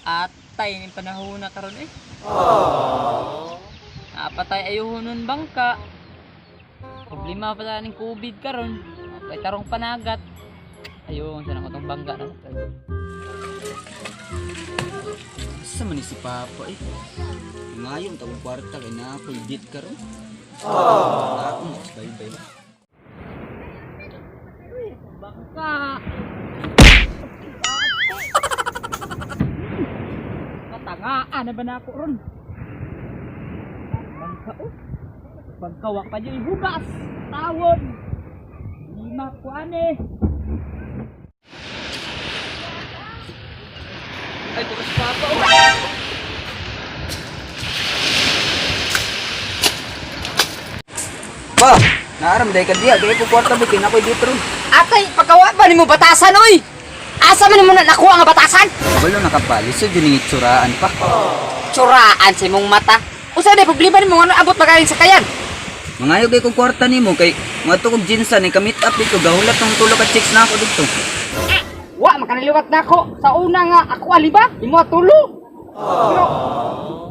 Atay ng panahon na karon eh. Napatay ayuhon nun bangka. Problema pa sa ng COVID karon. Napay tarong panagat. Ayun, sana ko tong bangka na. Asa man ni si Papa eh. Ngayon tawag kwarta kay na full date karon. Ako mas bye-bye. Bangka. Katangaan na ba na ako ron? Bangka oh. Bangkawak pa dyan ibugas. Tawon. Lima ko ane. Ay, tukas Papa oh. Ba, naaram day ka diya, kaya ko kwarta bitin ako dito ron. Atay, pagkawa ba ni mo batasan, oy? Asa man mo na nakuha nga batasan? Balo nakapali, so dyan yung itsuraan pa. Tsuraan sa imong mata. Usa na problema nimo nga abot magaling sa kayan. Mangayog kay kong kwarta nimo kay mga tukog jinsan ni kamit up dito, gahulat ng tulo ka chicks na ako dito. Wa makanaliwat na ako sa una nga ako aliba, imo tulo. Pero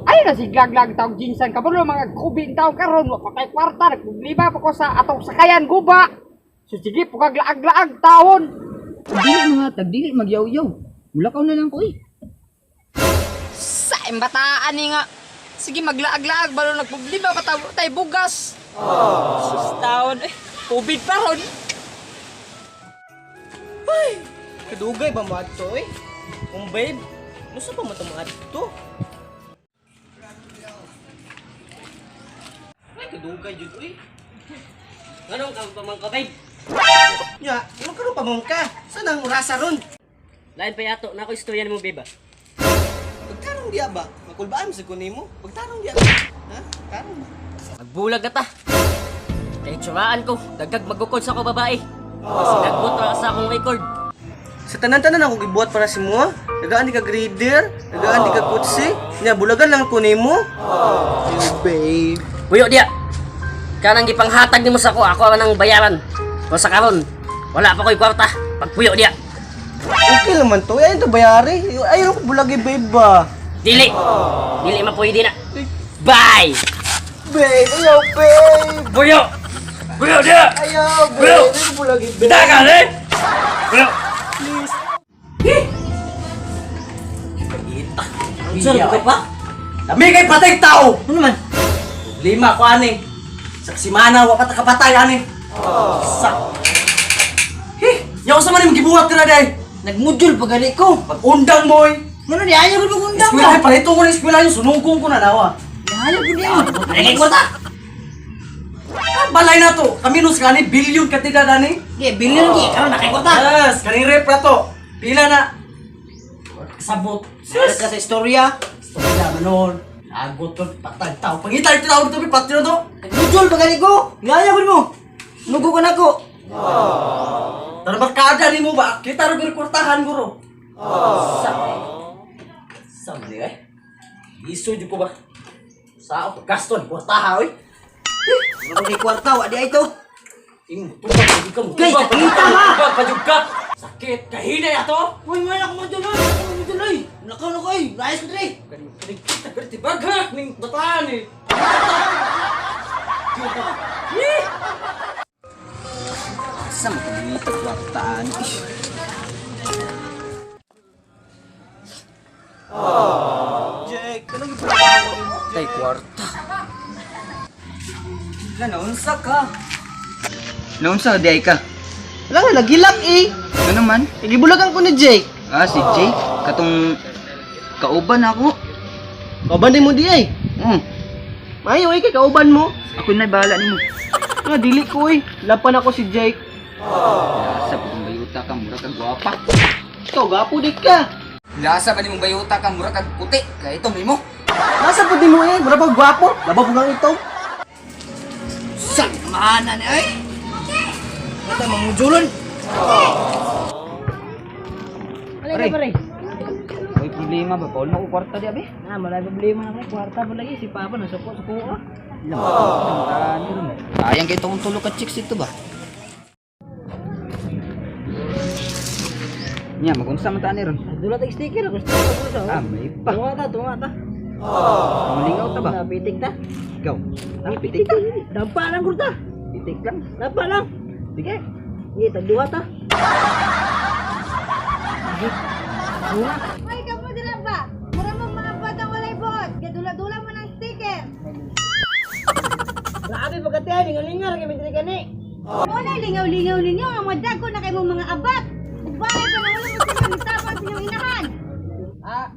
ay na si gaglag taog jinsan kabulo mga kubing taog karon wa pa kay kwarta nagproblema pa ko sa atong sakayan guba. So sige pugag laag-laag taon. Dili mga tag, dili magyaw-yaw. Mulakaw na lang ko eh. Sa imbataan ni nga. Sige maglaag-laag balo nagproblema pa tay bugas. Sus taon eh. COVID pa ron. Kadugay ba mo ato eh? Kung babe, musta pa mo ito mo ato? Ay, kadugay jud eh. Anong ka pa man ka babe? Ya, ano ka pa man ka? Saan ang urasa ron? Lain pa yato na ako istorya mo babe. Pagtarong diya ba? Makulbaan sa kunin mo? Pagtarong diya ba? Ha? Tarong ba? Magbulag na ta. Kaya tsuraan ko, dagdag magukod sa ako babae. Sinagbot na sa akong record. Sa tanan-tanan ako gibuhat para si mo. Nagaan di ka grader, nagaan di ka kutsi. Nya bulagan lang kunin mo. Babe. Buyo dia. Kanang gipanghatag nimo sa ako ang nang bayaran. Kung sa karon, wala pa ko'y kwarta. Pagpuyo dia. Okay naman to. Ayun to bayari. Ayun ko bulagi babe ba? Dili. Dili mapuydi na. Bye. Babe, ayaw babe. Buyo. Buyo dia. Ayaw Bro. babe. Ayun ko bulagi babe. Dagan eh. Buyo. Sir, bakit pa? Dami kay patay tao! Ano naman? Problema ko, ani. Saksimana, wapat kapatay, ani. Sak. Yaw sa man yung gibuhat ka na, day. Nagmudul pa gani ko. Pag-undang mo, eh. Ano, di ayaw ko mag-undang mo. Eskwela, palito ko na eskwela yung sunugong ko na nawa. Di ayaw ko niya. Ay, ko ta. Balay na to. Kaminus ka ni, billion katida na ni. Di bilyon di karon nakikota. Yes, kaning rep na to. Pila na. Sabot. Yes. Sa istorya. Istorya manon. Agot to patay tao. Pangita ito tao to pati na to. Nagmudul pa gani ko. Yaya ko mo. Nugo ko na ko. Tara barkada ni mo ba? Kita ro kwartahan guro. Sa ni eh. Isu di ko ba? Sa gaston kwartaha oy. Ano di kwarta wa di ay to. Guys, nakita ma! Pajuga! Sakit! Kahina ya to! Uy, may ako maduloy! Ako maduloy! Nakaw na ko eh! Layas ko dali! Kita berarti bagak ning bataan eh! Asa mo kami kwartaan? Jake, kanang ipagawa mo ni Kay kwarta. Naunsa ka? Naunsa di ay ka? Wala nga, nagilak eh! Ano man? Igibulagan ko ni Jake! Ah, si Jake. Katong kauban ako. Kauban din mo di eh! Mayo eh, kay kauban mo! Ako na bahala nimo. Nga, dili ko eh! Lapan ako si Jake! Lasa pa kung bayuta ka, mura kag gwapa. Ikaw, gapo di ka! Lasa pa nimong bayuta ka, mura kag puti. Kaya ito nimo. Nasa po din mo eh! Mura pag gwapo! Labab nga ito! Samahanan ay. Mata, mamujulon! Alay ka pare! May problema ba? Paul mo ko kwarta di abi? Malay problema na kayo. Kwarta mo lagi. Si Papa nasuko-suko ka. Sayang kay itong tulo ka chicks ito ba? Nya, magunsa man tani ron. Dula tag sticker ako sa. Ah, may pa. Tunga ta. Malingaw ta ba? Napitik ta. Ikaw. Pitik ta. Dampa lang kurta. Pitik lang. Dampa lang. Sige. Iya, tagduwa ta. Ay, kamu dira ba? Mura mong mga batang walay buot. Gadula-dula mo ng sticker. Grabe pagkatihan, lingaw-lingaw lagi mitri kani. Muna lingaw-lingaw ninyo ang mga dago na kayo mga abat. Ugbay pa na wala mo sa mitapang sa inyong inahan. Ah,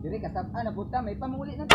dire kasab-an na puta, may pamuli na.